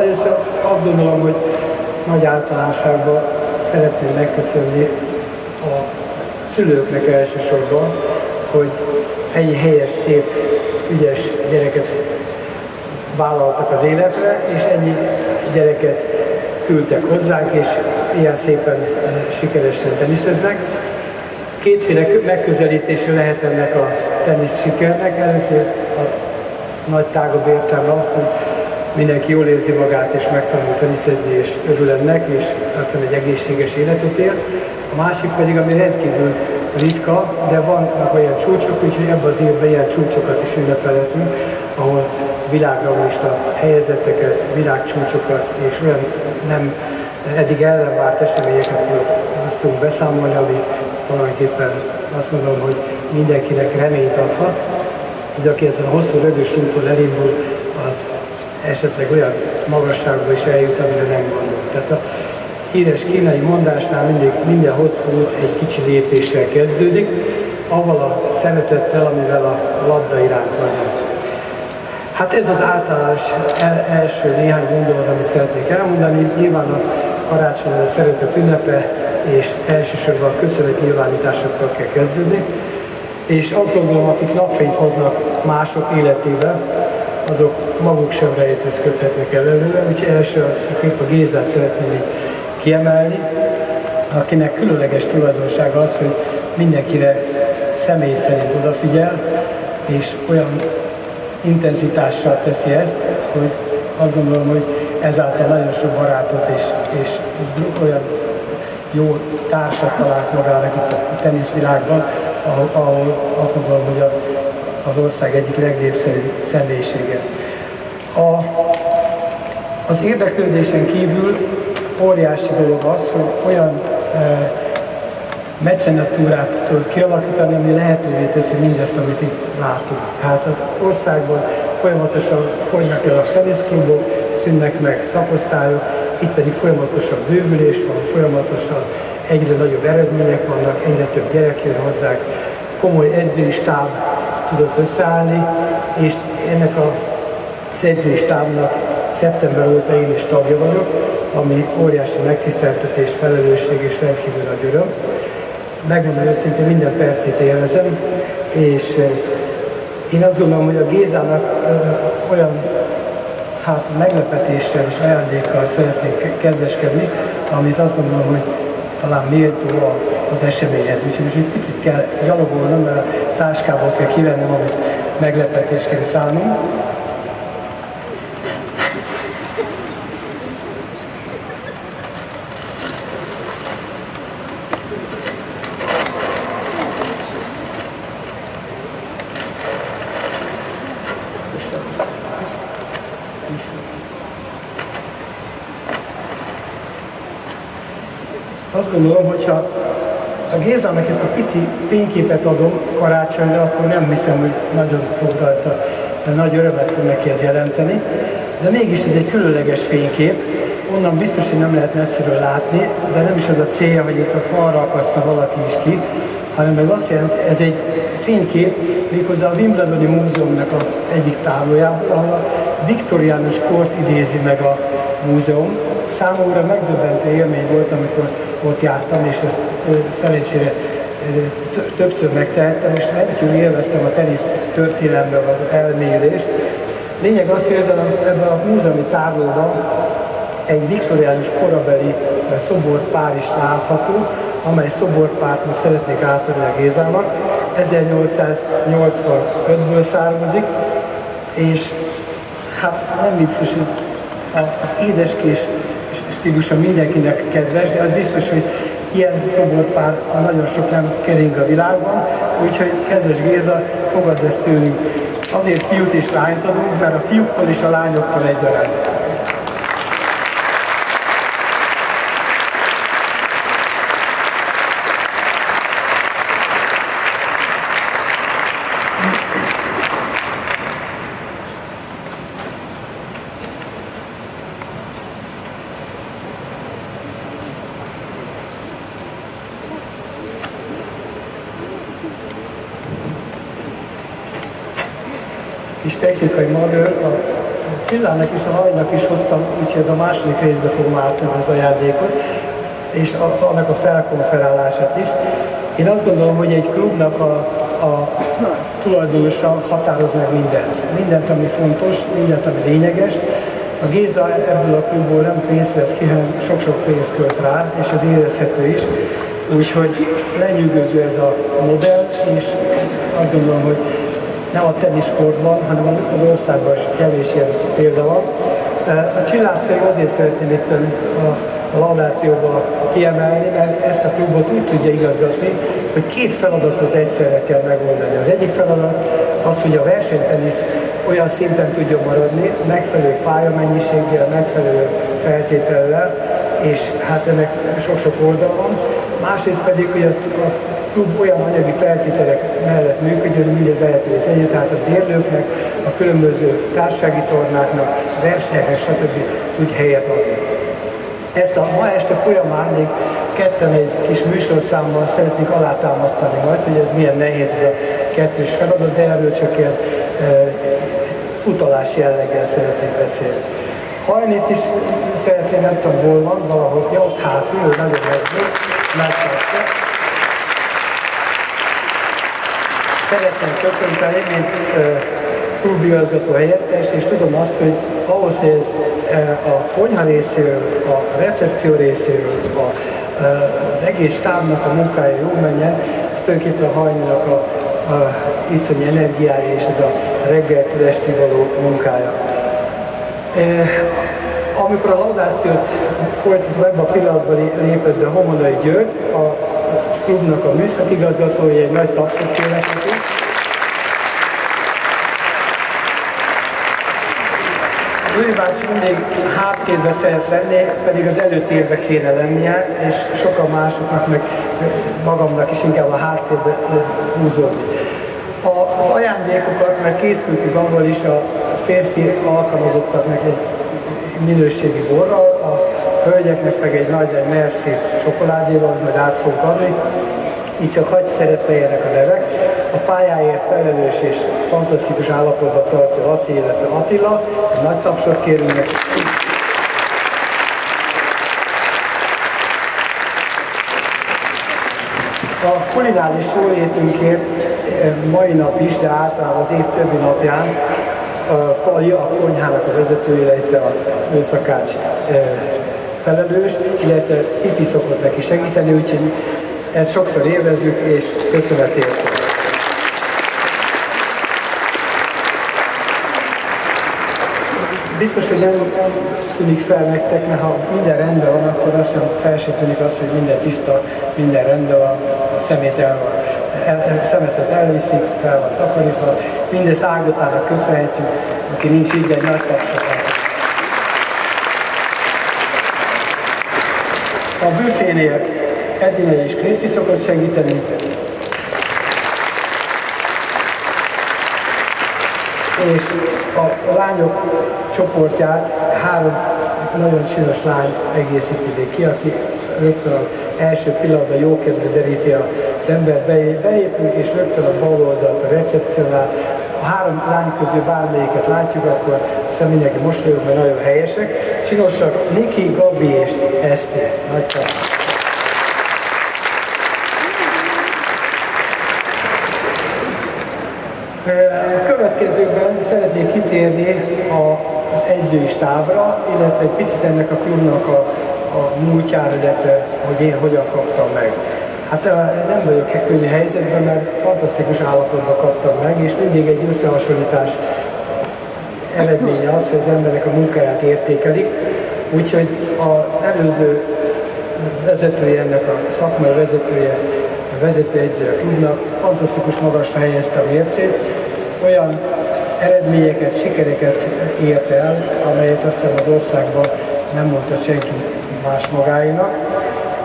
Először azt gondolom, hogy nagy általánosságban szeretném megköszönni a szülőknek elsősorban, hogy ennyi helyes, szép, ügyes gyereket vállaltak az életre, és ennyi gyereket küldtek hozzánk, és ilyen szépen sikeresen teniszeznek. Kétféle megközelítése lehet ennek a tenisz sikernek. Először a nagy tágabb értelme az, hogy mindenki jól érzi magát, és megtanul teniszezni, és örül ennek, és azt hiszem egy egészséges életet él. A másik pedig, ami rendkívül ritka, de vannak olyan csúcsok, úgyhogy ebben az évben ilyen csúcsokat is ünnepelhetünk, ahol világranglista helyezetteket, világcsúcsokat és olyan nem eddig ellenvárt eseményeket tudunk beszámolni, ami tulajdonképpen azt mondom, hogy mindenkinek reményt adhat, hogy aki ezen a hosszú, rögös úton elindul, az esetleg olyan magasságba is eljut, amire nem gondol. Tehát a híres kínai mondásnál minden hosszú út egy kicsi lépéssel kezdődik, avval a szeretettel, amivel a labda iránt vagyunk. Hát ez az általános első néhány gondolat, amit szeretnék elmondani. Nyilván a karácsony a szeretet ünnepe, és elsősorban a köszönetnyilvánításokkal kell kezdődni. És azt gondolom, akik napfényt hoznak mások életébe, azok maguk sem rejtőz köthetnek előre. Úgyhogy elsőképp a Gézát szeretném így kiemelni, akinek különleges tulajdonsága az, hogy mindenkire személy szerint odafigyel, és olyan intenzitással teszi ezt, hogy azt gondolom, hogy ezáltal nagyon sok barátot és olyan jó társat talált magának itt a teniszvilágban, ahol azt gondolom, hogy az ország egyik legnépszerűbb személyisége. Az érdeklődésen kívül óriási dolog az, hogy olyan mecenatúrát tudod kialakítani, ami lehetővé teszi mindezt, amit itt látunk. Tehát az országban folyamatosan folynak el a teniszklubok, szűnnek meg szakosztályok, itt pedig folyamatosan bővülés van, folyamatosan egyre nagyobb eredmények vannak, egyre több gyerek jön hozzánk, komoly edzői stáb tudott összeállni, és ennek az edzői stábnak szeptember óta én is tagja vagyok, ami óriási megtiszteltetés, felelősség és rendkívül nagy öröm. Megmondom őszintén, minden percét élvezem, és én azt gondolom, hogy a Gézának olyan meglepetéssel és ajándékkal szeretnék kedveskedni, amit azt gondolom, hogy talán méltó az eseményhez. Úgyhogy most egy picit kell gyalogolnom, mert a táskából kell kivennem, amit meglepetésként szánom. Azt gondolom, hogyha a Gézának ezt a pici fényképet adom karácsonyra, akkor nem hiszem, hogy nagyon fog rajta, nagy örömet fog neki ez jelenteni. De mégis ez egy különleges fénykép, onnan biztos, hogy nem lehet messziről látni, de nem is az a célja, hogy ezt a falra akassza valaki is ki, hanem ez azt jelenti, ez egy fénykép, méghozzá a Wimbledoni Múzeumnak egyik táblójából, ahol a viktoriánus kort idézi meg a múzeum. Számomra megdöbbentő élmény volt, amikor ott jártam, és ezt szerencsére többször megtehettem, és rendkívül élveztem a tenisz történelemben az elmélyülést. Lényeg az, hogy ebben a múzeumi tárlóban egy viktoriánus korabeli szoborpár is látható, amely szoborpárt most szeretnék átadni a Gézának. 1885-ből származik, és hát nem vicces, hogy az édeskés stílusa mindenkinek kedves, de az biztos, hogy ilyen szoborpár nagyon sok nem kering a világban, úgyhogy kedves Géza, fogadd ezt tőlünk. Azért fiút és lányt adunk, mert a fiúktól és a lányoktól egyaránt. Kis technikai manőr, a Csillának és a Hajnak is hoztam, úgyhogy ez a második részbe fogom átvenni az ajándékot, és annak a felkonferálását is. Én azt gondolom, hogy egy klubnak a tulajdonosa határoz meg mindent. Mindent, ami fontos, mindent, ami lényeges. A Géza ebből a klubból nem pénzt vesz ki, hanem sok-sok pénzt költ rá, és ez érezhető is. Úgyhogy lenyűgöző ez a modell, és azt gondolom, hogy nem a tenisportban, hanem az országban is kevés ilyen példa van. A Csillát pedig azért szeretném itt a laudációban kiemelni, mert ezt a klubot úgy tudja igazgatni, hogy két feladatot egyszerre kell megoldani. Az egyik feladat az, hogy a versenytenisz olyan szinten tudjon maradni, megfelelő pályamennyiséggel, megfelelő feltétellel, és hát ennek sok-sok oldal van. Másrészt pedig, hogy a klub olyan anyagi feltételek mellett működjön, hogy mindez lehetővé tegye, tehát a bérlőknek, a különböző társasági tornáknak, versenyeknek, stb. Tudj helyet adni. Ezt a ma este folyamán még ketten egy kis műsorszámmal szeretnék alátámasztani majd, hogy ez milyen nehéz ez a kettős feladat, de erről csak ilyen utalás jelleggel szeretnék beszélni. Hajnit is szeretném, nem tudom hol van, valahol, ja, ott hátul, ő nagyon megtartja. Szeretném köszönteni, mint klubigazgató helyettes, és tudom azt, hogy ahhoz, hogy ez a konyha részéről, a recepció részéről, az egész stábnak a munkája jól menjen, ez tulajdonképpen a Hajninak a iszonyi energiája és ez a reggeltől estig való munkája. Amikor a laudációt folytatva, ebben a pillanatban lépett be Homonai György, a klubnak a műszakigazgatója, egy nagy tapsot kérlek neki. Gyuri bácsi mindig háttérbe szeret lenni, pedig az előtérbe kéne lennie, és sokan másoknak, meg magamnak is inkább a háttérbe húzódni. Az ajándékokat, mert készültük abból is a férfi alkalmazottaknak egy minőségi borral, a hölgyeknek meg egy nagy Merci csokoládéval, majd át fogunk adni. Így csak hagy szerepeljenek a nevek. A pályáért felelős és fantasztikus állapotban tartja Laci, illetve Attila. Egy nagy tapsot kérünk neki. A kulináris jólétünkért mai nap is, de általában az év többi napján Pali, a konyhának a vezetője, illetve a főszakács felelős, illetve Pipi szokott neki segíteni, úgyhogy ezt sokszor élvezzük, és köszönet érte. Biztos, hogy nem tűnik fel nektek, mert ha minden rendben van, akkor azt hiszem fel se tűnik az, hogy minden tiszta, minden rendben van, a szemetet elviszik, fel van takarítva. Mindezt Ágotának köszönhetjük, aki nincs így, egy nagy tapsot. A büfénél Edina és Kriszti szokott segíteni, és a lányok csoportját 3 nagyon csinos lány egészíti még ki, aki rögtön az első pillanatban jókedvű deríti az ember, belépünk, és rögtön a bal oldalt a recepcionál. A 3 lány közül bármelyiket látjuk, akkor aztán mindenki mosolyog, mert nagyon helyesek. Csinosak Niki, Gabi és Eszti. Nagy taps. A következőkben szeretnék kitérni az edzői stábra, illetve egy picit ennek a klubnak a múltjára, illetve hogy én hogyan kaptam meg. Hát nem vagyok könnyű helyzetben, mert fantasztikus állapotban kaptam meg, és mindig egy összehasonlítás eredménye az, hogy az emberek a munkáját értékelik. Úgyhogy az előző vezetője, ennek a szakmai vezetője, a vezetőedzője a klubnak fantasztikus magasra helyezte a mércét, olyan eredményeket, sikereket ért el, amelyet azt hiszem az országban nem mondta senki más magáénak.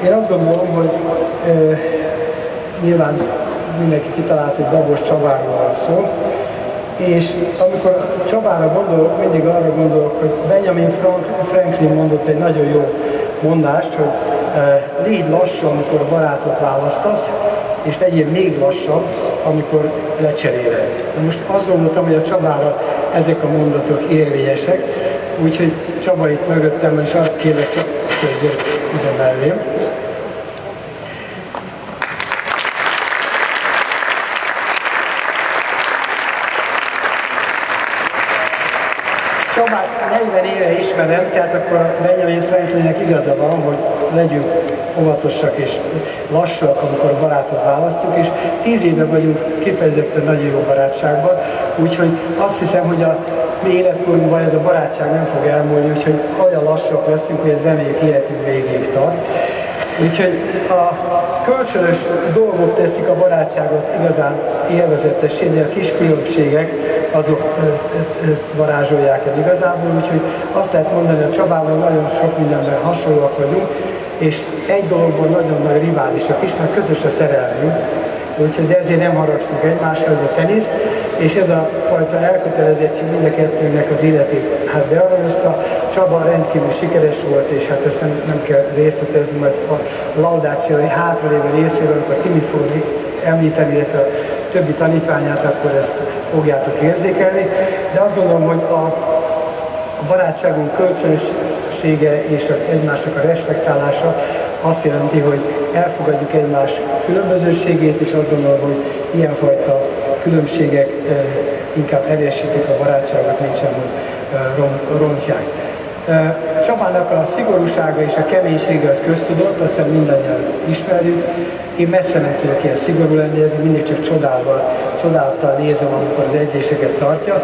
Én azt gondolom, hogy nyilván mindenki kitalált, hogy Babos Csabáról van szó, és amikor a Csabára gondolok, mindig arra gondolok, hogy Benjamin Franklin mondott egy nagyon jó mondást, hogy légy lassú, amikor a barátot választasz, és legyél még lassabb, amikor lecseréled. De most azt gondoltam, hogy a Csabára ezek a mondatok érvényesek, Úgyhogy Csaba itt mögöttem, és arra kérlek, hogy gyere ide mellém. Csabát 40 éve ismerem, tehát akkor a Benjamin Franklinnek igaza van, hogy legyünk óvatosak és lassak, amikor a barátot választjuk, és 10 éve vagyunk kifejezetten nagyon jó barátságban, úgyhogy azt hiszem, hogy a mi életkorunkban ez a barátság nem fog elmúlni, úgyhogy olyan lassak leszünk, hogy ez reméljük életünk végéig tart. Úgyhogy a kölcsönös dolgok teszik a barátságot igazán élvezetessé, de a kis különbségek azok varázsolják el igazából, úgyhogy azt lehet mondani, hogy a Csabával nagyon sok mindenben hasonlóak vagyunk, és egy dologban nagyon nagy riválisak is, mert közös a szerelmünk, úgyhogy de ezért nem haragszunk egymásra, ez a tenisz, és ez a fajta elkötelezettség mind a kettőnknek az életét bearanyozta. Csaba rendkívül sikeres volt, és hát ezt nem kell részletezni, majd a laudáció hátralévő részében, amikor Timit fog említeni, illetve a többi tanítványát, akkor ezt fogjátok érzékelni. De azt gondolom, hogy a barátságunk kölcsönössége és egymásnak a respektálása azt jelenti, hogy elfogadjuk egymás különbözőségét, és azt gondolom, hogy ilyenfajta különbségek inkább erősítik a barátságot, mint sem, hogy rontják. Csabának a szigorúsága és a keménysége az köztudott, azt hiszem mindannyian ismerjük. Én messze nem tudok ilyen szigorú lenni, ezért mindig csak csodálattal nézem, amikor az edzéseket tartja.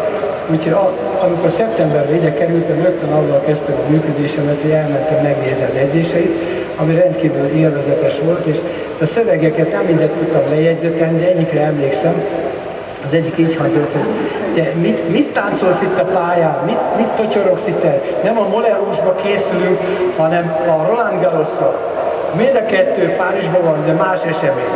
Úgyhogy amikor szeptemberben ide kerültem, rögtön avval kezdtem a működésemet, hogy elmentem megnézni az edzéseit, ami rendkívül élvezetes volt, és a szövegeket nem mindet tudtam lejegyzetelni, de egyikre emlékszem. Az egyik így hagyott, hogy mit táncolsz itt a pályán, mit totyorogsz itt el? Nem a Moulin Rouge-ba készülünk, hanem a Roland Garrosra. Mind a kettő Párizsban van, de más esemény.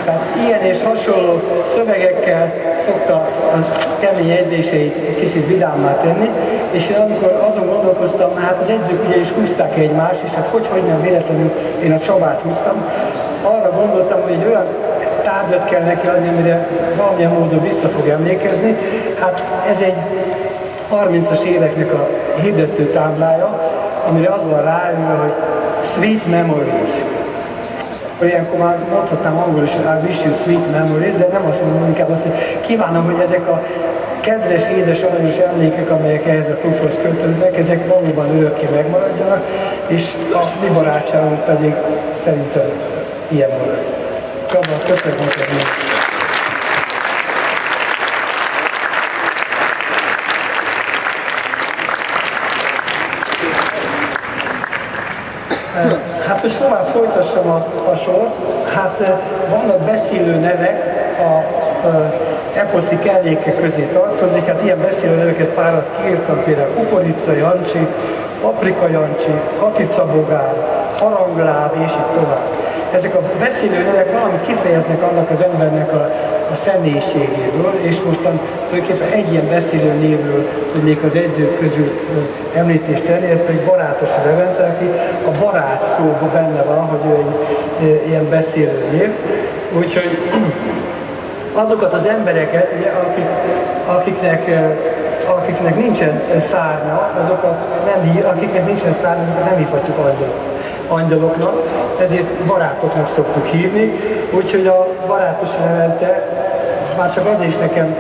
Tehát ilyen és hasonló szövegekkel szokta a kemény edzéseit kicsit vidámmá tenni, és én amikor azon gondolkoztam, hát az edzők ugye is húzták egymást, és hát hogy nem véletlenül én a Csabát húztam, arra gondoltam, hogy egy olyan tárgyat kell neki adni, amire valamilyen módon vissza fog emlékezni. Hát ez egy 30-as éveknek a hirdető táblája, amire az van ráírva, hogy Sweet Memories. Ilyenkor már mondhatnám angolul is, I wish you sweet memories, de nem azt mondom, inkább azt, hogy kívánom, hogy ezek a kedves, édes, aranyos emlékek, amelyek ehhez a klubhoz kötődnek, ezek valóban örökké megmaradjanak, és a mi barátságunk pedig szerintem ilyen marad. Csaba, köszönöm neked! Hát, hogy tovább folytassam a sort, hát vannak beszélő nevek, a eposzi kellékek közé tartozik, hát ilyen beszélő neveket párat kiírtam, például Kukorica Jancsi, Paprika Jancsi, Katica Bogár, Harangláb és így tovább. Ezek a beszélő nevek valamit kifejeznek annak az embernek a személyiségéből, és mostan tulajdonképpen egy ilyen beszélő névről tudnék az edzők közül említést tenni, ez pedig Barátos Levente, aki a barát szóban benne van, hogy ő egy ilyen beszélő név. Úgyhogy azokat az embereket, ugye, akiknek nincsen szárnya, akiknek nincsen szárnya, azokat nem hívhatjuk angyaloknak, ezért barátoknak szoktuk hívni, úgyhogy a Barátos Levente már csak az is nekem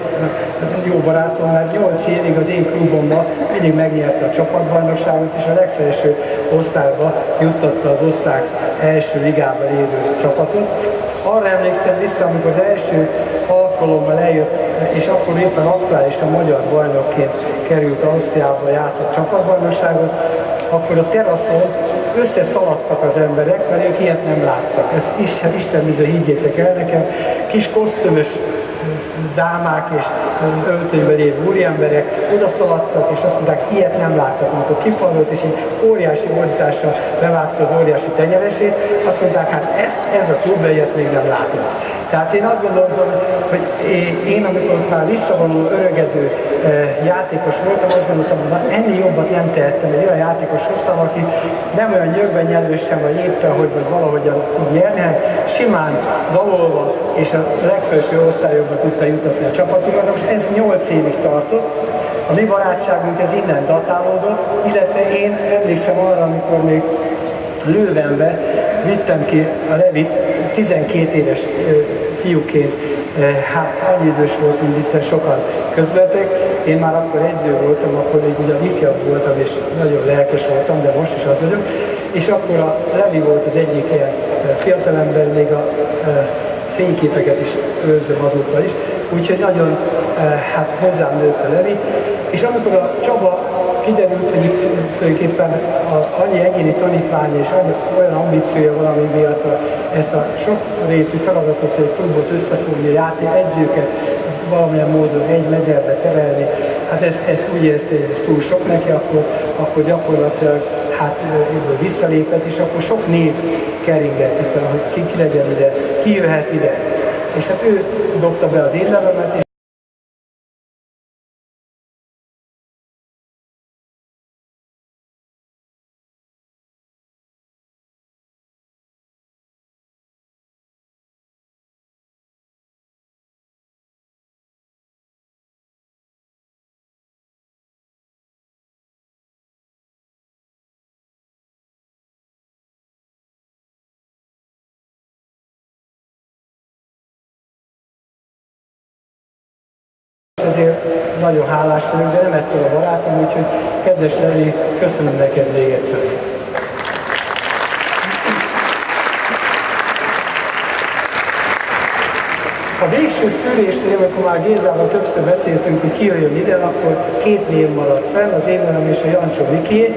jó barátom, mert 8 évig az én klubomban mindig megnyerte a csapatbajnokságot, és a legfelső osztályba juttatta az ország első ligában lévő csapatot. Arra emlékszem vissza, amikor az első alkalommal eljött, és akkor éppen aktuálisan magyar bajnokként került Ausztriába, játszott csapatbajnokságot, akkor a teraszon összeszaladtak az emberek, mert ők ilyet nem láttak. Ezt Isten bizony, higgyétek el nekem, kis kosztümös dámák és öltönyben lévő úriemberek oda szaladtak, és azt mondták, ilyet nem láttak, amikor kifordult, és egy óriási ordítással bevágta az óriási tenyeresét, azt mondták, hát ez a klub ilyet még nem látott. Tehát én azt gondoltam, hogy én amikor már visszavonuló, örögedő játékos voltam, azt gondoltam, hogy ennél jobbat nem tehettem, egy olyan játékos hoztam, aki nem olyan nyögben nyelősen, vagy éppen, hogy valahogyan tud nyerni, hanem simán dalolva és a legfelső osztályokba tudta jutatni a csapatunkra. Most ez 8 évig tartott, A mi barátságunk ez innen datálódott, illetve én emlékszem arra, amikor még Lővenbe vittem ki a Levit 12 éves fiúként, hát annyi idős volt, mint itt sokan közületek. Én már akkor edző voltam, akkor még ugyan ifjabb voltam, és nagyon lelkes voltam, de most is az vagyok. És akkor a Levi volt az egyik ilyen fiatalember, még a fényképeket is őrzöm azóta is, úgyhogy nagyon hát hozzám nőtt a Levi. És amikor a Csaba kiderült, hogy itt tulajdonképpen annyi egyéni tanítványa és olyan ambíciója van, ami miatt ezt a sokrétű feladatot, hogy egy klubot összefogni, edzőket valamilyen módon egy megyerbe terelni, hát ezt úgy érezte, hogy ez túl sok neki, akkor gyakorlatilag hát ebből visszalépett, és akkor sok név keringett itt, hogy ki legyen ide, ki jöhet ide. És hát ő dobta be az én nevemet, ezért nagyon hálás vagyok, de nem ettől a barátom, úgyhogy kedves Levi, köszönöm neked még egyszer. A végső szűrésnél, amikor már Gézával többször beszéltünk, hogy ki jöjjön ide, akkor 2 név maradt fenn, az én nevem és a Jancsó Mikié.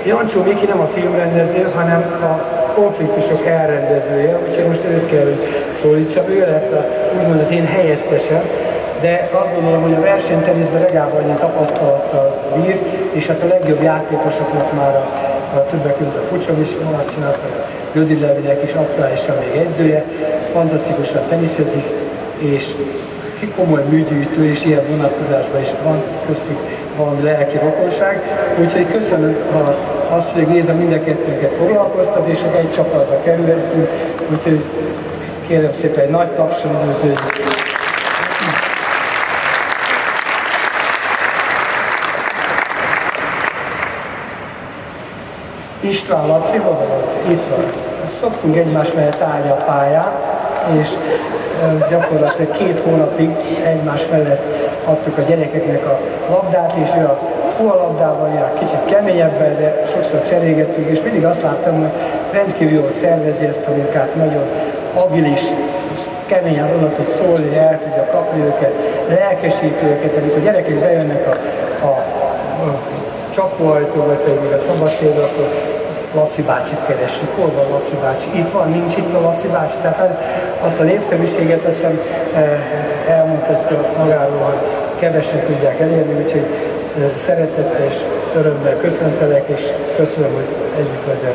Jancsó Miki nem a filmrendező, hanem a konfliktusok elrendezője, úgyhogy most őt kell, hogy szólítsam. Ő lett úgymond az én helyettesem, de azt gondolom, hogy a versenyteniszben legalább annyi tapasztalattal bír, és hát a legjobb játékosoknak már a többek között a Fucsovics Marcinak, a Gödi Levinek is aktuálisan még edzője, fantasztikusan teniszezik, és komoly műgyűjtő, és ilyen vonatkozásban is van köztük valami lelki rokonság. Úgyhogy köszönöm azt, hogy Géza mind a kettőnket foglalkoztat, és hogy egy csapatba kerülhetünk. Úgyhogy kérem szépen egy nagy tapsol üdvözöljük. István Laci, hol van Laci? Itt van. Szoktunk egymás mellett állni a pályán, és gyakorlatilag 2 hónapig egymás mellett adtuk a gyerekeknek a labdát, és ő a labdával ilyen kicsit keményebben, de sokszor cserélgettünk, és mindig azt láttam, hogy rendkívül jól szervezi ezt a munkát, nagyon habilis, keményen oda tud szólni, el tudja kapni őket, lelkesít őket, amikor a gyerekek bejönnek a csapóajtó, vagy pedig még a szabadtérbe, akkor Laci bácsit keressük. Hol van Laci bácsi? Itt van, nincs itt a Laci bácsi. Tehát azt a népszerűséget azt hiszem elmondhatja magáról, hogy kevesen tudják elérni, úgyhogy szeretettel és örömmel köszöntelek, és köszönöm, hogy együtt vagyok.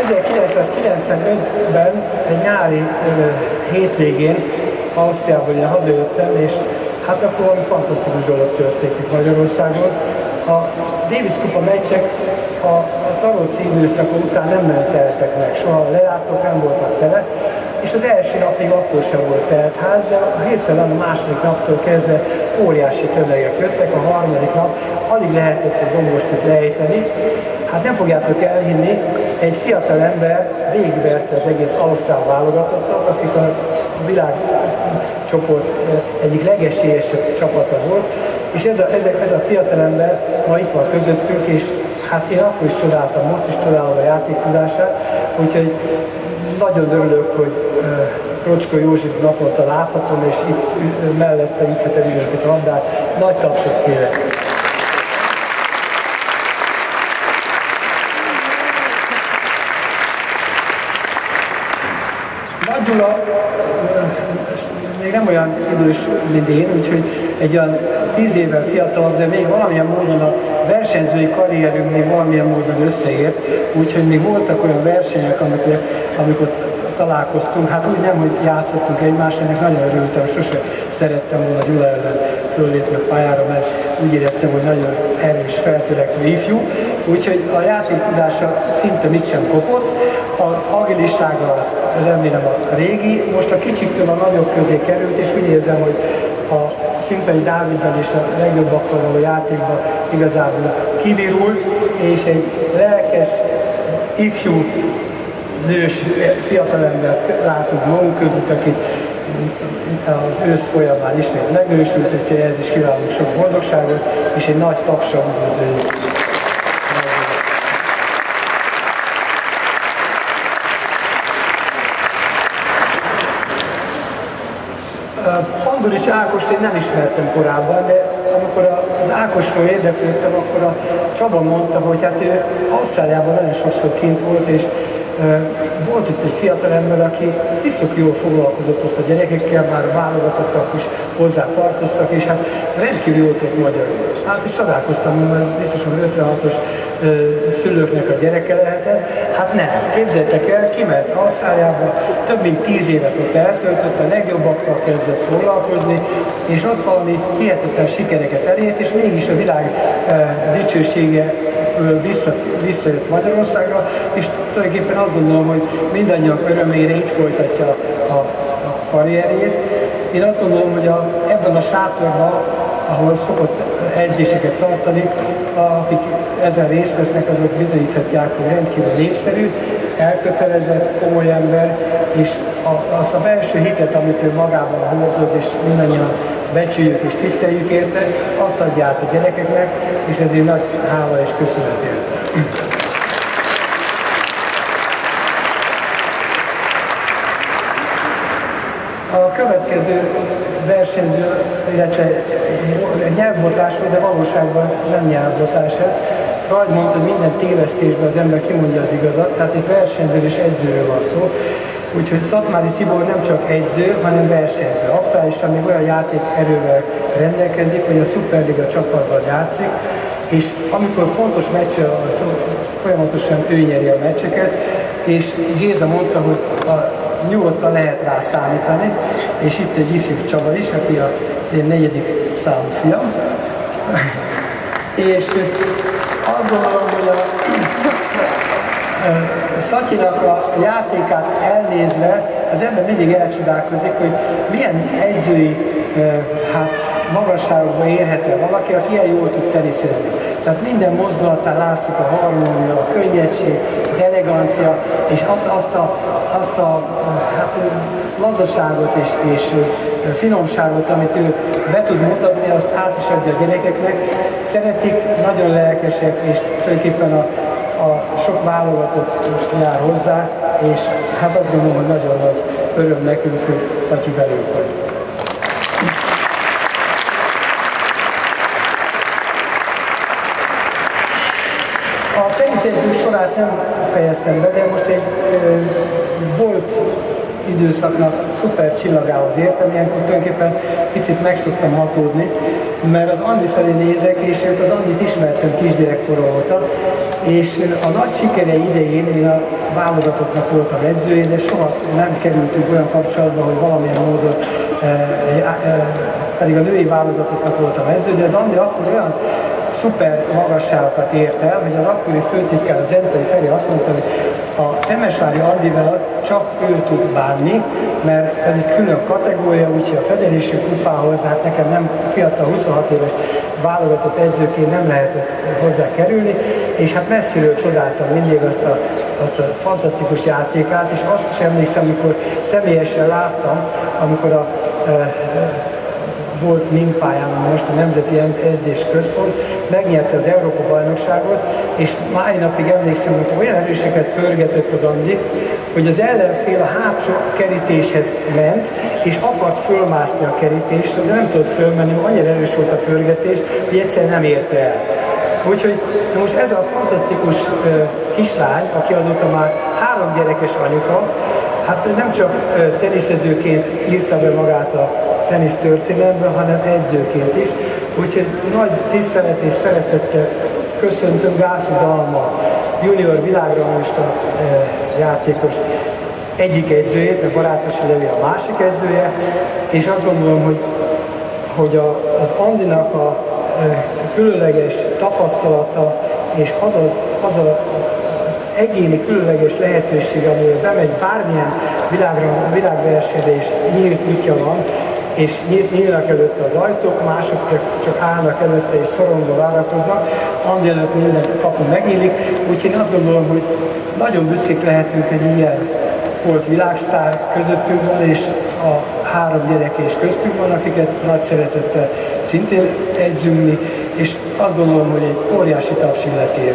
1995-ben egy nyári hétvégén Ausztriából én hazajöttem, és hát akkor valami fantasztikus dolog történt itt Magyarországon. A Davis Kupa meccsek a Tarolci időszaka után nem teltek meg, soha a lelátók nem voltak tele, és az első napig akkor sem volt teltház, de hirtelen a második naptól kezdve óriási tömegek jöttek, a harmadik nap alig lehetett egy dombostut lejteni. Hát nem fogjátok elhinni, egy fiatal ember végigverte az egész ausztrál válogatottat, akik a világcsoport egyik legesélyesebb csapata volt, és ez a fiatal ember ma itt van közöttünk, és hát én akkor is csodáltam, most is csodálom a játéktudását, úgyhogy nagyon örülök, hogy Krocskó Józsit naponta láthatom, és itt mellette üthetem időket a labdát. Nagy tapsot kérek! Nagy Gyula még nem olyan idős, mint én, úgyhogy egy olyan 10 évvel fiatalabb, de még valamilyen módon a versenyzői karrierünk még valamilyen módon összeért, úgyhogy még voltak olyan versenyek, amikor találkoztunk, hát úgy nem, hogy játszottunk egymásra, ennek nagyon örültem, sose szerettem volna Gyula ellen föllépni a pályára, mert úgy éreztem, hogy nagyon erős, feltörekvő ifjú, úgyhogy a játéktudása szinte mit sem kopott. az agilissága az remélem a régi, most a kicsiktől a nagyok közé került, és úgy érzem, hogy a Szintai Dáviddal és a legjobbakkal való játékban igazából kivirult, és egy lelkes, ifjú, nős fiatalembert látunk magunk között, akit az ősz folyamán ismét megnősült, úgyhogy ehhez is kívánunk sok boldogságot, és egy nagy tapsal üdvözöljük. Andorics Ákost én nem ismertem korábban, de amikor az Ákosról érdeklődtem, akkor a Csaba mondta, hogy hát ő Ausztráliában nagyon sokszor kint volt, és volt itt egy fiatalember, aki biztos jól foglalkozott ott a gyerekekkel, már a válogatottak is hozzá tartoztak, és hát rendkívül jól tudott magyarul. Hát itt csodálkoztam, mert biztos, hogy 56-os szülőknek a gyereke lehetett. Hát nem, képzeljétek el, kiment Ausztráliába, több mint 10 évet ott eltöltött, a legjobbakkal kezdett foglalkozni, és ott valami hihetetlen sikereket elért, és mégis a világ dicsősége visszajött Magyarországra, és tulajdonképpen azt gondolom, hogy mindannyian örömére így folytatja a karrierjét. Én azt gondolom, hogy ebben a sátorban, ahol szokott edzéseket tartani, akik ezen részt vesznek, azok bizonyíthatják, hogy rendkívül népszerű, elkötelezett, komoly ember, és azt a belső hitet, amit ő magában hordoz, és mindannyian becsüljük és tiszteljük érte, azt adja át a gyerekeknek, és ezért nagy hála és köszönet érte. A következő versenyző, illetve nyelvbotlásról, de valóságban nem nyelvbotlás ez. Freud mondta, hogy minden tévesztésben az ember kimondja az igazat, tehát itt versenyző és edzőről van szó. Úgyhogy Szatmári Tibor nem csak edző, hanem versenyző. Aktuálisan még olyan játékerővel rendelkezik, hogy a Superliga csapatban játszik, és amikor fontos meccs, az folyamatosan ő nyeri a meccseket, és Géza mondta, hogy nyugodtan lehet rá számítani, és itt egy ifjú Csaba is, aki a 4. számú fiam. És azt gondolom, hogy Szatyinak a játékát elnézve az ember mindig elcsodálkozik, hogy milyen edzői magasságokba érhet el valaki, aki ilyen jól tud teniszezni. Tehát minden mozdulatán látszik a harmónia, a könnyedség, az elegancia, és azt a lazaságot és finomságot, amit ő be tud mutatni, azt át is adja a gyerekeknek. Szeretik, nagyon lelkesek, és tulajdonképpen a sok válogatott jár hozzá, és hát azt gondolom, hogy nagyon nagy öröm nekünk, hogy Szatyi velünk vagy. A teniszedzők sorát nem fejeztem be, de most egy volt időszaknak szuper csillagához értem, ilyenkor tulajdonképpen picit meg szoktam hatódni, mert az Andi felé nézek, és őt az Andit ismertem kisgyerekkorom óta, és a nagy sikere idején én a válogatottnak voltam edzője, de soha nem kerültünk olyan kapcsolatba, hogy valamilyen módon pedig a női válogatottnak voltam edző, de az Andi akkor olyan szuper magasságokat ért el, hogy az akkori főtitkár, az Zentai Feri azt mondta, hogy a Temesvári Andival csak ő tud bánni, mert ez egy külön kategória, úgyhogy a Federation kupához, hát nekem nem fiatal 26 éves válogatott edzőként nem lehetett hozzá kerülni, és hát messziről csodáltam mindig azt a fantasztikus játékát, és azt is emlékszem, amikor személyesen láttam, amikor volt Nimpáján, most a Nemzeti Edzés Központ, megnyerte az Európa-bajnokságot, és mai napig emlékszem, hogy olyan erőseket pörgetett az Andi, hogy az ellenfél a hátsó kerítéshez ment, és akart fölmászni a kerítésre, de nem tudott fölmenni, mert annyira erős volt a pörgetés, hogy egyszerűen nem érte el. Úgyhogy most ez a fantasztikus kislány, aki azóta már 3 gyerekes anyuka, hát nem csak teniszezőként írta be magát a tenisz történelemben, hanem edzőként is. Úgyhogy nagy tisztelet és szeretettel köszöntöm Gálfi Dalma, junior világranglista játékos egyik edzőjét, a Barátosi Levi a másik edzője, és azt gondolom, hogy az Andinak a különleges tapasztalata és az egyéni különleges lehetőség, amivel bemegy bármilyen világversenyre, és nyílt útja van, és nyílnak előtte az ajtók, mások csak állnak előtte és szorongva várakoznak, andi előtt minden kapu megnyílik, úgyhogy én azt gondolom, hogy nagyon büszkék lehetünk, hogy ilyen volt világsztár közöttünk van, és a 3 gyereke is köztünk van, akiket nagy szeretettel szintén edzünk mi, és azt gondolom, hogy egy óriási taps illeti.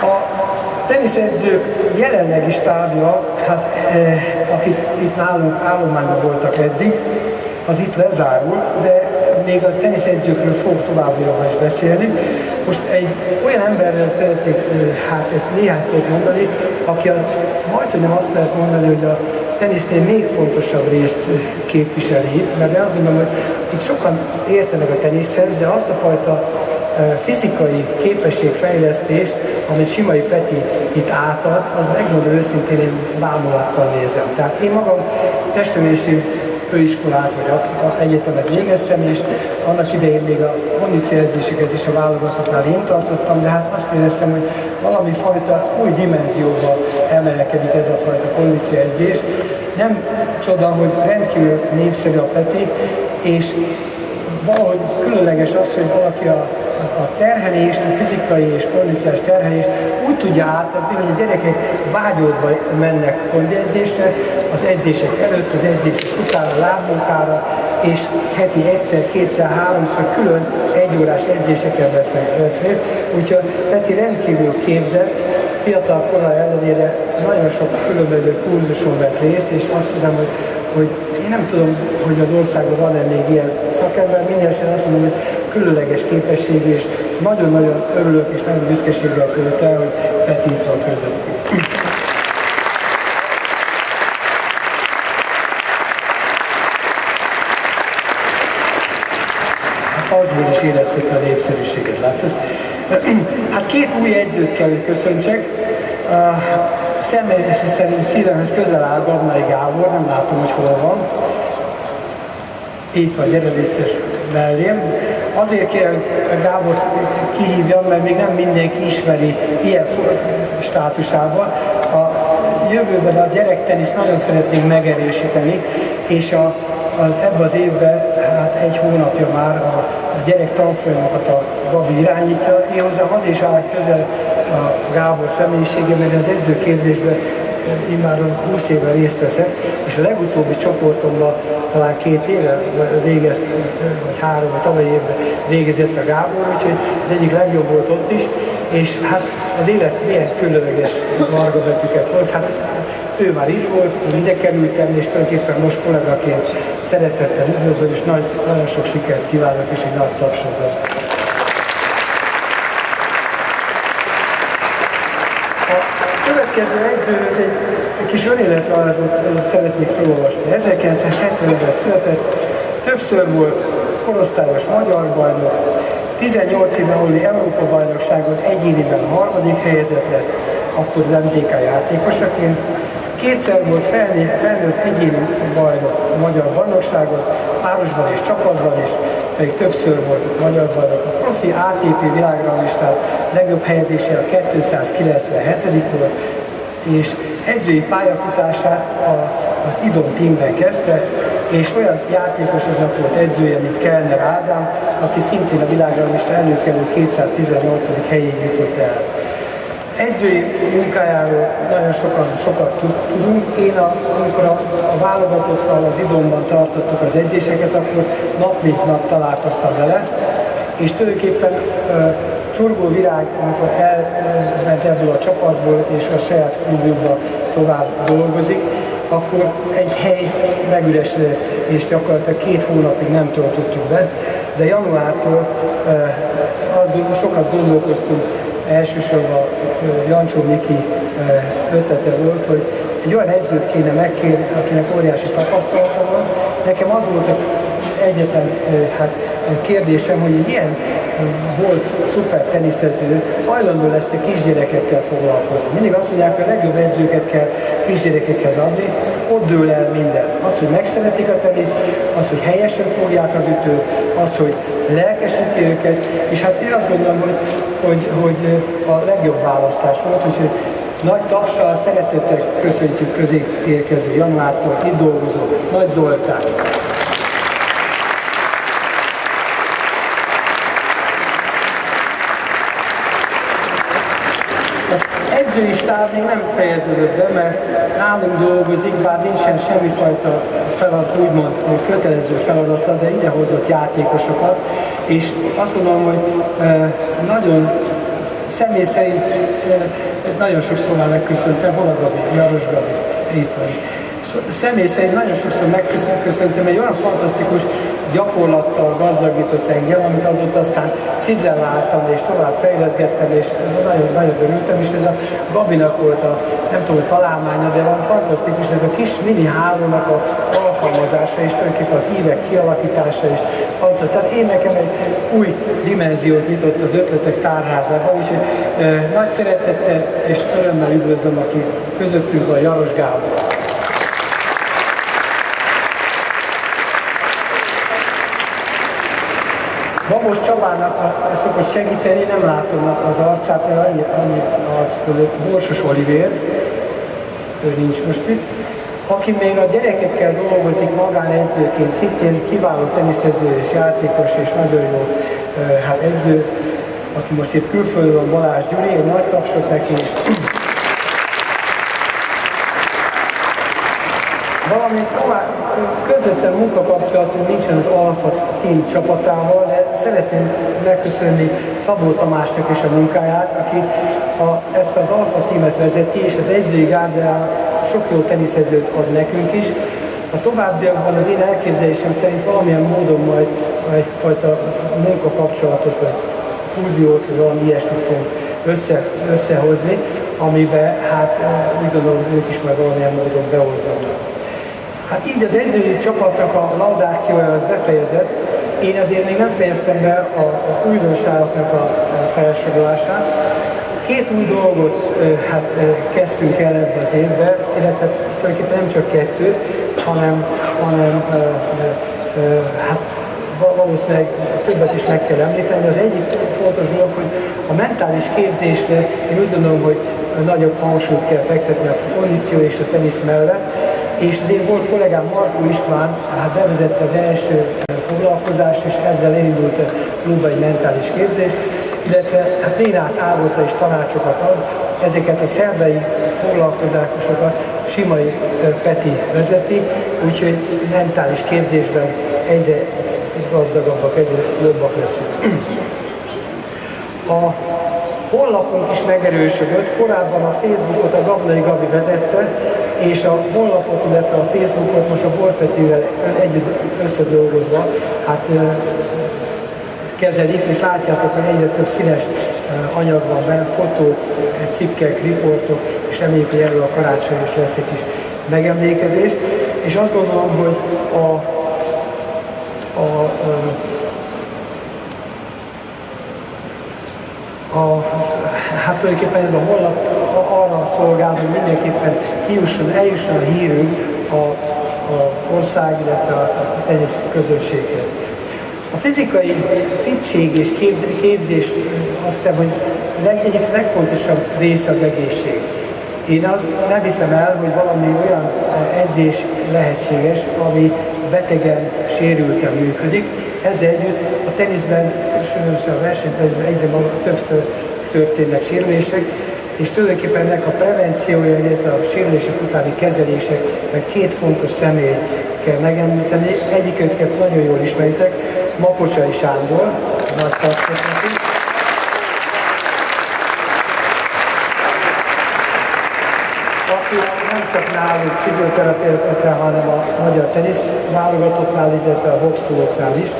A teniszedzők jelenlegi stábja, hát akik itt nálunk állományban voltak eddig, az itt lezárul, de még a teniszedzőkről fogok továbbiakban is beszélni. Most egy olyan emberről szeretnék néhány szót mondani, aki majdnem azt lehet mondani, hogy a tenisznél még fontosabb részt képviseli itt, mert én azt gondolom, hogy itt sokan értenek a teniszhez, de azt a fajta fizikai képességfejlesztést, amit Simai Peti itt átad, az megmondom őszintén, én bámulattal nézem. Tehát én magam testnevelési főiskolát vagy egyetemet végeztem, és annak idején még a kondícióedzéseket is a válogatottnál én tartottam, de hát azt éreztem, hogy valami fajta új dimenzióba emelkedik ez a fajta kondícióedzés. Nem csoda, hogy rendkívül népszerű a Peti, és valahogy különleges az, hogy valaki a terhelést, a fizikai és kondicionális terhelést úgy tudja átadni, hogy a gyerekek vágyódva mennek kondiedzésre, az edzések előtt, az edzések után, a lábmunkára, és heti egyszer, kétszer, háromszor külön 1 órás edzéseken vesz részt. Úgyhogy Peti rendkívül képzett, fiatal kora ellenére nagyon sok különböző kurzuson vett részt, és azt hiszem, hogy én nem tudom, hogy az országban van-e még ilyen szakember, mindenesetre azt mondom, hogy különleges képességű, és nagyon-nagyon örülök, és nagyon büszkeséggel tölt el, hogy Peti itt van közöttünk. Hát azból is érezhető a népszerűséget, látod? Hát 2 új edzőt kell, hogy köszöntsek. Személy szerint szívemhez közel áll Gabnai Gábor, nem látom, hogy hol van. Itt van, gyere egyszer mellém. Azért kell, hogy Gábort kihívjam, mert még nem mindenki ismeri ilyen státusában. A jövőben a gyerektenisz nagyon szeretnénk megerősíteni, és ebben az évben, hát 1 hónapja már a gyerek tanfolyamokat a Gabi irányítja. Én hozzám azért is áll közel a Gábor személyisége, mert az edzőképzésben immáron 20 éve részt veszek, és a legutóbbi csoportomban talán 2 éve végezt, vagy 3, vagy tavalyi évben végezett a Gábor, úgyhogy az egyik legjobb volt ott is, és hát az élet milyen különleges marga betűket hoz. Hát ő már itt volt, én ide kerültem, és tulajdonképpen most kollégaként szeretettel üdvözlöm, és nagyon sok sikert kívánok, és egy nagy tapsot lesz. A következő edzőhöz egy kis önéletrajzot szeretnék felolvasni. 1970-ben született, többször volt korosztályos magyar bajnok, 18 éven aluli Európa-bajnokságon egyéniben 3. helyezett lett, akkor az MTK játékosaként. 2-szer volt felnőtt egyéni bajnok a magyar bajnokságon, párosban és csapatban is, pedig többször volt magyar bajnok. A profi ATP világranglistán legjobb helyezése a 297. volt, és edzői pályafutását az IDOM teamben kezdte, és olyan játékosoknak volt edzője, mint Kellner Ádám, aki szintén a világranglistán előkelő 218. helyéig jutott el. Edzői munkájáról nagyon sokat tudunk. Én amikor a válogatottal az IDOM-ban tartottuk az edzéseket, akkor nap mint nap találkoztam vele, és tulajdonképpen Csurgó Virág, amikor elment ebből a csapatból, és a saját klubjukban tovább dolgozik, akkor egy hely megüresedett, és gyakorlatilag 2 hónapig nem töltöttük be, de januártól sokat gondolkoztunk, elsősorban Jancsó Miki ötlete volt, hogy egy olyan edzőt kéne megkérni, akinek óriási tapasztalata van. Nekem az volt egyetlen kérdésem, hogy egy ilyen volt szuper teniszező hajlandó lesz kisgyerekekkel foglalkozni. Mindig azt mondják, hogy a legjobb edzőket kell kisgyerekekhez adni, ott dől el minden. Az, hogy megszeretik a teniszt, az, hogy helyesen fogják az ütőt, az, hogy lelkesíti őket, és hát én azt gondolom, hogy a legjobb választás volt, úgyhogy nagy tapssal, szeretettel köszöntjük közénk érkező januártól itt dolgozó Nagy Zoltán. Az edzői stáb még nem fejeződött be, mert nálunk dolgozik, bár nincsen semmifajta feladat, úgymond kötelező feladata, de idehozott játékosokat, és azt gondolom, hogy nagyon személy szerint nagyon sokszor már megköszöntem, hol a Gabi, Jaros Gabi, itt van. Személy szerint nagyon sokszor megköszöntem, egy olyan fantasztikus gyakorlattal gazdagított engem, amit azóta aztán cizelláltam és tovább fejleszgettem, és nagyon örültem, és ez a Gabinak volt a, nem tudom, a találmánya, de van fantasztikus, ez a kis mini hálónak az alkalmazása, és tulajdonképpen az ívek kialakítása is fantasztikus. Tehát én nekem egy új dimenziót nyitott az ötletek tárházába, úgyhogy nagy szeretettel és örömmel üdvözlöm, aki közöttünk van, Jaros Gábor. Babos Csabának szokott segíteni, nem látom az arcát, mert annyi az között, Borsos Olivér, ő nincs most itt, aki még a gyerekekkel dolgozik magánedzőként, szintén kiváló teniszező és játékos és nagyon jó edző, aki most itt külföldön van, Balázs Gyuri, egy nagy tapsot neki is. Valamint közvetlen munkakapcsolatunk nincsen az Alfa Team csapatával, de szeretném megköszönni Szabó Tamásnak is a munkáját, aki ezt az Alfa Teamet vezeti, és az edzői gárdája sok jó teniszezőt ad nekünk is. A továbbiakban az én elképzelésem szerint valamilyen módon majd egyfajta munkakapcsolatot, vagy fúziót, vagy valami ilyesmit fogunk összehozni, amiben úgy gondolom ők is majd valamilyen módon beoldanak. Hát így az edzői csapatnak a laudációja az befejezett. Én azért még nem fejeztem be az újdonságoknak a felsorolását. Két új dolgot kezdtünk el ebbe az évbe, illetve tulajdonképpen nem csak kettőt, hanem valószínűleg többet is meg kell említeni, de az egyik fontos dolog, hogy a mentális képzésre én úgy gondolom, hogy nagyobb hangsúlyt kell fektetni a kondíció és a tenisz mellett, és az én volt kollégám Markó István bevezette az első foglalkozást, és ezzel elindult a klubba egy mentális képzés, illetve Nénát Ágota is tanácsokat ad, ezeket a szerdai foglalkozásokat Simai Peti vezeti, úgyhogy mentális képzésben egyre gazdagabbak, egyre jobbak leszünk. A honlapunk is megerősödött, korábban a Facebookot a Gabnai Gabi vezette, és a honlapot, illetve a Facebookot most a Bor Petivel együtt összedolgozva kezelik, és látjátok, hogy egyre több színes anyag van benne, fotók, cikkek, riportok, és reméljük, hogy erről a karácsony is lesz egy kis megemlékezés. És azt gondolom, hogy tulajdonképpen ez a honlap arra szolgál, hogy mindenképpen eljusson a hírünk az ország, illetve a tenisz közönséghez. A fizikai fittség és képzés azt hiszem, hogy egyik legfontosabb része az egészség. Én azt nem hiszem el, hogy valami olyan edzés lehetséges, ami betegen, sérülten működik. Ezzel együtt a teniszben, különösen a versenyteniszben egyre többször történnek sérülések, és tulajdonképpen ennek a prevenciója, illetve a sérülések utáni kezeléseknek két fontos személyt kell megemlíteni. Egyik őket nagyon jól ismeritek, Mapocsai Sándor, nagy tapsot neki. Aki nem csak nálunk fizioterapeuta, hanem a magyar tenisz válogatottnál, illetve a boxolóknál is.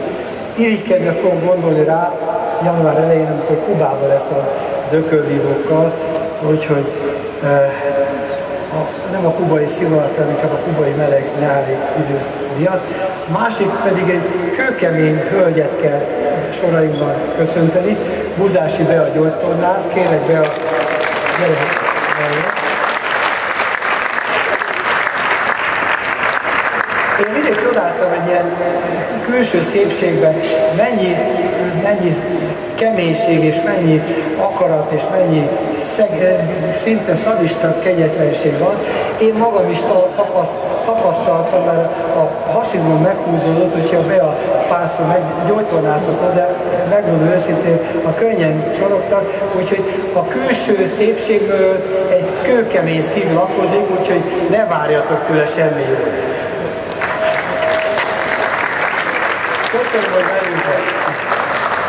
Irigykedve fogok gondolni rá január elején, amikor Kubában lesz az ökölvívókkal, úgyhogy nem a kubai szivalat, hanem inkább a kubai meleg nyári idő miatt. A másik pedig egy kőkemény hölgyet kell sorainkban köszönteni. Buzási Bea gyógytornász, kérlek Bea, gyere mellé. Én mindig csodáltam, hogy ilyen külső szépségben mennyi keménység és mennyi akarat és mennyi szinte szadista kegyetlenség van. Én magam is tapasztaltam, mert a hasizmon meghúzódott, hogyha Bea párszor gyógytornáztatott, de megmondom őszintén, a könnyen csorogtak, úgyhogy a külső szépség mögött egy kőkemény szív lakozik, úgyhogy ne várjatok tőle semmi jót. Köszönöm, hogy velünk vagy.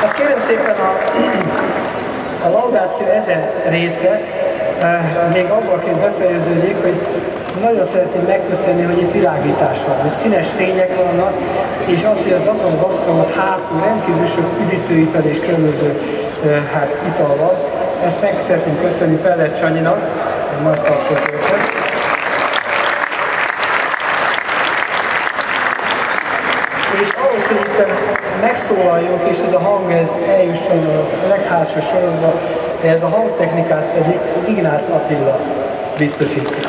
Hát kérem szépen a laudáció ezen része még abban befejeződik, hogy nagyon szeretném megköszönni, hogy itt világítás van, hogy színes fények vannak, és az, hogy azon az asztalon hátul rendkívül sok üdítőital és különböző ital van. Ezt meg szeretném köszönni Pellet Sanyinak, egy nagy tapsot értek. És ahhoz, hogy itt megszólaljunk, és ez a hang eljusson a leghátsó sorokba, ez a hangtechnikát pedig Ignác Attila biztosítja.